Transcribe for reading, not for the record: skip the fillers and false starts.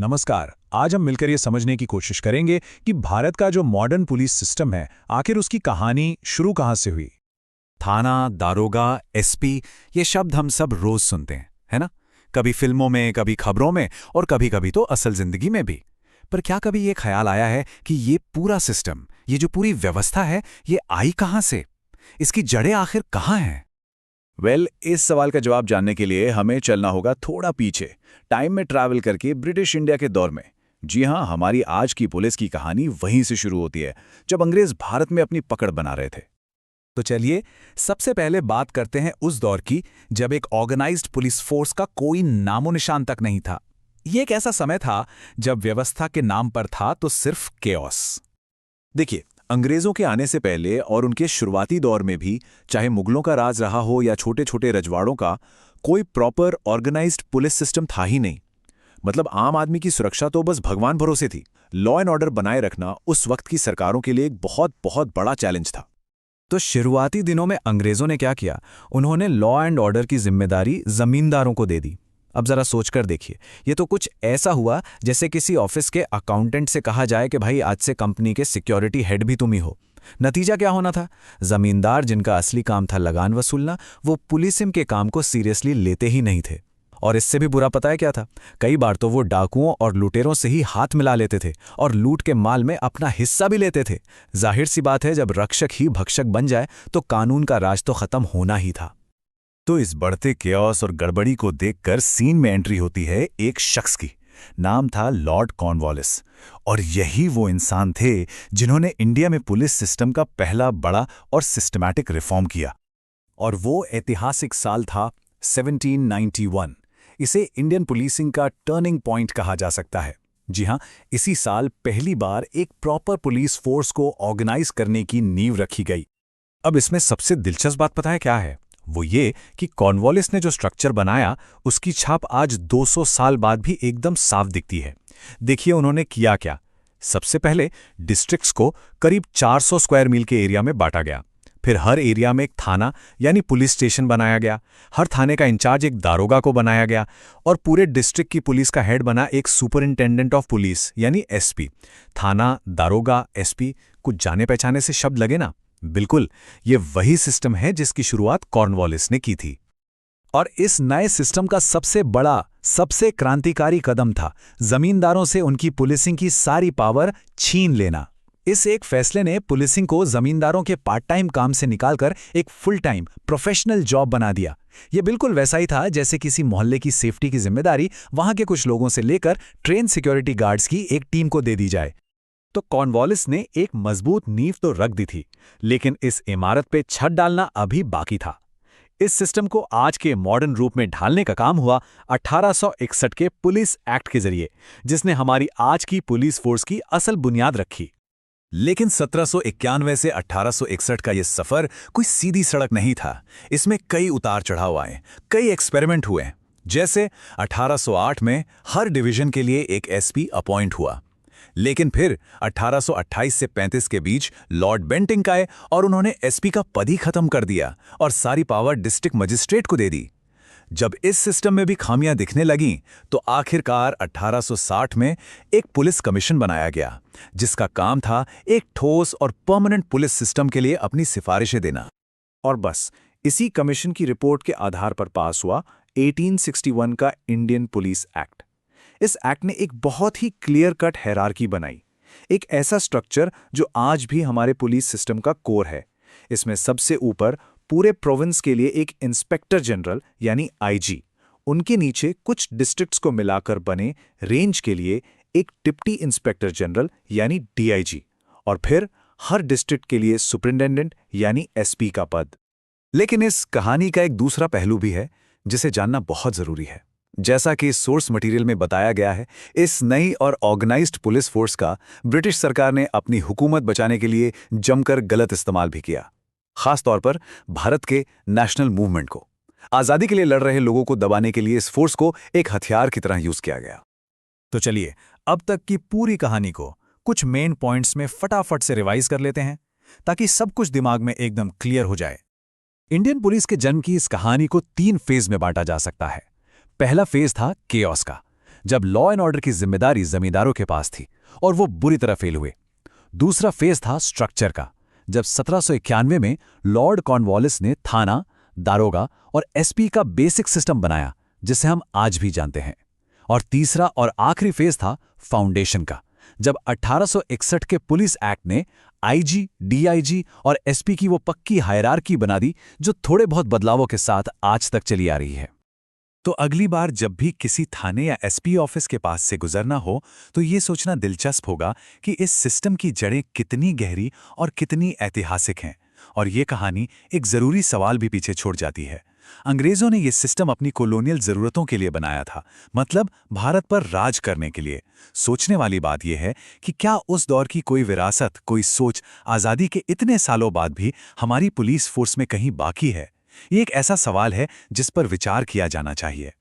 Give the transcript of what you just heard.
नमस्कार। आज हम मिलकर ये समझने की कोशिश करेंगे कि भारत का जो मॉडर्न पुलिस सिस्टम है, आखिर उसकी कहानी शुरू कहाँ से हुई। थाना, दारोगा, एसपी, ये शब्द हम सब रोज सुनते हैं, है ना? कभी फिल्मों में, कभी खबरों में और कभी-कभी तो असल जिंदगी में भी। पर क्या कभी ये ख्याल आया है कि ये पूरा सिस्टम, ये जो पूरी व्यवस्था है, ये आई कहाँ से? इसकी जड़ें आखिर कहाँ हैं? इस सवाल का जवाब जानने के लिए हमें चलना होगा थोड़ा पीछे, टाइम में ट्रैवल करके ब्रिटिश इंडिया के दौर में। जी हाँ, हमारी आज की पुलिस की कहानी वहीं से शुरू होती है, जब अंग्रेज भारत में अपनी पकड़ बना रहे थे। तो चलिए सबसे पहले बात करते हैं उस दौर की, जब एक ऑर्गेनाइज्ड पुलिस फोर्स का कोई नामो निशान तक नहीं था। ये एक ऐसा समय था जब व्यवस्था के नाम पर था तो सिर्फ केओस। देखिए, अंग्रेजों के आने से पहले और उनके शुरुआती दौर में भी, चाहे मुगलों का राज रहा हो या छोटे छोटे रजवाड़ों का, कोई प्रॉपर ऑर्गेनाइज्ड पुलिस सिस्टम था ही नहीं। मतलब आम आदमी की सुरक्षा तो बस भगवान भरोसे थी। लॉ एंड ऑर्डर बनाए रखना उस वक्त की सरकारों के लिए एक बहुत बहुत बड़ा चैलेंज था। तो शुरुआती दिनों में अंग्रेजों ने क्या किया, उन्होंने लॉ एंड ऑर्डर की जिम्मेदारी जमींदारों को दे दी। अब जरा सोचकर देखिए, ये तो कुछ ऐसा हुआ जैसे किसी ऑफिस के अकाउंटेंट से कहा जाए कि भाई आज से कंपनी के सिक्योरिटी हेड भी तुम ही हो। नतीजा क्या होना था? जमींदार, जिनका असली काम था लगान वसूलना, वो पुलिसिंग के काम को सीरियसली लेते ही नहीं थे। और इससे भी बुरा पता है क्या था? कई बार तो वो डाकुओं और लुटेरों से ही हाथ मिला लेते थे और लूट के माल में अपना हिस्सा भी लेते थे। जाहिर सी बात है, जब रक्षक ही भक्षक बन जाए तो कानून का राज तो खत्म होना ही था। तो इस बढ़ते केओस और गड़बड़ी को देखकर सीन में एंट्री होती है एक शख्स की। नाम था लॉर्ड कॉर्नवालिस। और यही वो इंसान थे जिन्होंने इंडिया में पुलिस सिस्टम का पहला बड़ा और सिस्टमैटिक रिफॉर्म किया। और वो ऐतिहासिक साल था 1791। इसे इंडियन पुलिसिंग का टर्निंग पॉइंट कहा जा सकता है। जी हां, इसी साल पहली बार एक प्रॉपर पुलिस फोर्स को ऑर्गेनाइज करने की नींव रखी गई। अब इसमें सबसे दिलचस्प बात पता है क्या है? वो ये कि कॉर्नवालिस ने जो स्ट्रक्चर बनाया, उसकी छाप आज 200 साल बाद भी एकदम साफ दिखती है। देखिए उन्होंने किया क्या। सबसे पहले डिस्ट्रिक्ट्स को करीब 400 स्क्वायर मील के एरिया में बांटा गया। फिर हर एरिया में एक थाना यानी पुलिस स्टेशन बनाया गया। हर थाने का इंचार्ज एक दारोगा को बनाया गया और पूरे डिस्ट्रिक्ट की पुलिस का हेड बना एक सुपरिंटेंडेंट ऑफ पुलिस यानी एसपी। थाना, दारोगा, एसपी, कुछ जाने पहचाने से शब्द लगे ना? बिल्कुल, ये वही सिस्टम है जिसकी शुरुआत कॉर्नवालिस ने की थी। और इस नए सिस्टम का सबसे बड़ा, सबसे क्रांतिकारी कदम था जमींदारों से उनकी पुलिसिंग की सारी पावर छीन लेना। इस एक फैसले ने पुलिसिंग को जमींदारों के पार्ट टाइम काम से निकालकर एक फुल टाइम प्रोफेशनल जॉब बना दिया। ये बिल्कुल वैसा ही था जैसे किसी मोहल्ले की सेफ्टी की जिम्मेदारी वहां के कुछ लोगों से लेकर ट्रेन सिक्योरिटी गार्ड्स की एक टीम को दे दी जाए। तो कॉर्नवालिस ने एक मजबूत नींव तो रख दी थी, लेकिन इस इमारत पे छत डालना अभी बाकी था। इस सिस्टम को आज के मॉडर्न रूप में ढालने का काम हुआ 1861 के पुलिस एक्ट के जरिए, जिसने हमारी आज की पुलिस फोर्स की असल बुनियाद रखी। लेकिन 1791 से 1861 का ये सफर कोई सीधी सड़क नहीं था। इसमें कई उतार चढ़ाव आए, कई एक्सपेरिमेंट हुए। जैसे 1808 में हर डिवीजन के लिए एक एसपी अपॉइंट हुआ। लेकिन फिर 1828 से 35 के बीच लॉर्ड बेंटिंक आए और उन्होंने एसपी का पद ही खत्म कर दिया और सारी पावर डिस्ट्रिक्ट मजिस्ट्रेट को दे दी। जब इस सिस्टम में भी खामियां दिखने लगीं, तो आखिरकार 1860 में एक पुलिस कमीशन बनाया गया, जिसका काम था एक ठोस और परमानेंट पुलिस सिस्टम के लिए अपनी सिफारिशें देना। और बस इसी कमीशन की रिपोर्ट के आधार पर पास हुआ 1861 का इंडियन पुलिस एक्ट। इस एक्ट ने एक बहुत ही क्लियर कट हायरार्की बनाई, एक ऐसा स्ट्रक्चर जो आज भी हमारे पुलिस सिस्टम का कोर है। इसमें सबसे ऊपर पूरे प्रोविंस के लिए एक इंस्पेक्टर जनरल यानी आईजी, उनके नीचे कुछ डिस्ट्रिक्ट्स को मिलाकर बने रेंज के लिए एक डिप्टी इंस्पेक्टर जनरल यानी डीआईजी, और फिर हर डिस्ट्रिक्ट के लिए सुपरिंटेंडेंट यानी एसपी का पद। लेकिन इस कहानी का एक दूसरा पहलू भी है जिसे जानना बहुत जरूरी है। जैसा कि सोर्स मटेरियल में बताया गया है, इस नई और ऑर्गेनाइज्ड पुलिस फोर्स का ब्रिटिश सरकार ने अपनी हुकूमत बचाने के लिए जमकर गलत इस्तेमाल भी किया। खास तौर पर भारत के नेशनल मूवमेंट को, आजादी के लिए लड़ रहे लोगों को दबाने के लिए इस फोर्स को एक हथियार की तरह यूज किया गया। तो चलिए अब तक की पूरी कहानी को कुछ मेन पॉइंट्स में फटाफट से रिवाइज कर लेते हैं, ताकि सब कुछ दिमाग में एकदम क्लियर हो जाए। इंडियन पुलिस के जन्म की इस कहानी को 3 फेज में बांटा जा सकता है। पहला फेज था केओस का, जब लॉ एंड ऑर्डर की जिम्मेदारी जमींदारों के पास थी और वो बुरी तरह फेल हुए। दूसरा फेज था स्ट्रक्चर का, जब 1791 में लॉर्ड कॉर्नवालिस ने थाना, दारोगा और एसपी का बेसिक सिस्टम बनाया जिसे हम आज भी जानते हैं। और तीसरा और आखिरी फेज था फाउंडेशन का, जब 1861 के पुलिस एक्ट ने आईजी, डीआईजी और एसपी की वो पक्की हायरार्की बना दी जो थोड़े बहुत बदलावों के साथ आज तक चली आ रही है। तो अगली बार जब भी किसी थाने या एसपी ऑफिस के पास से गुजरना हो तो ये सोचना दिलचस्प होगा कि इस सिस्टम की जड़ें कितनी गहरी और कितनी ऐतिहासिक हैं। और ये कहानी एक ज़रूरी सवाल भी पीछे छोड़ जाती है। अंग्रेज़ों ने ये सिस्टम अपनी कॉलोनियल ज़रूरतों के लिए बनाया था, मतलब भारत पर राज करने के लिए। सोचने वाली बात यह है कि क्या उस दौर की कोई विरासत, कोई सोच आज़ादी के इतने सालों बाद भी हमारी पुलिस फोर्स में कहीं बाकी है? ये एक ऐसा सवाल है जिस पर विचार किया जाना चाहिए।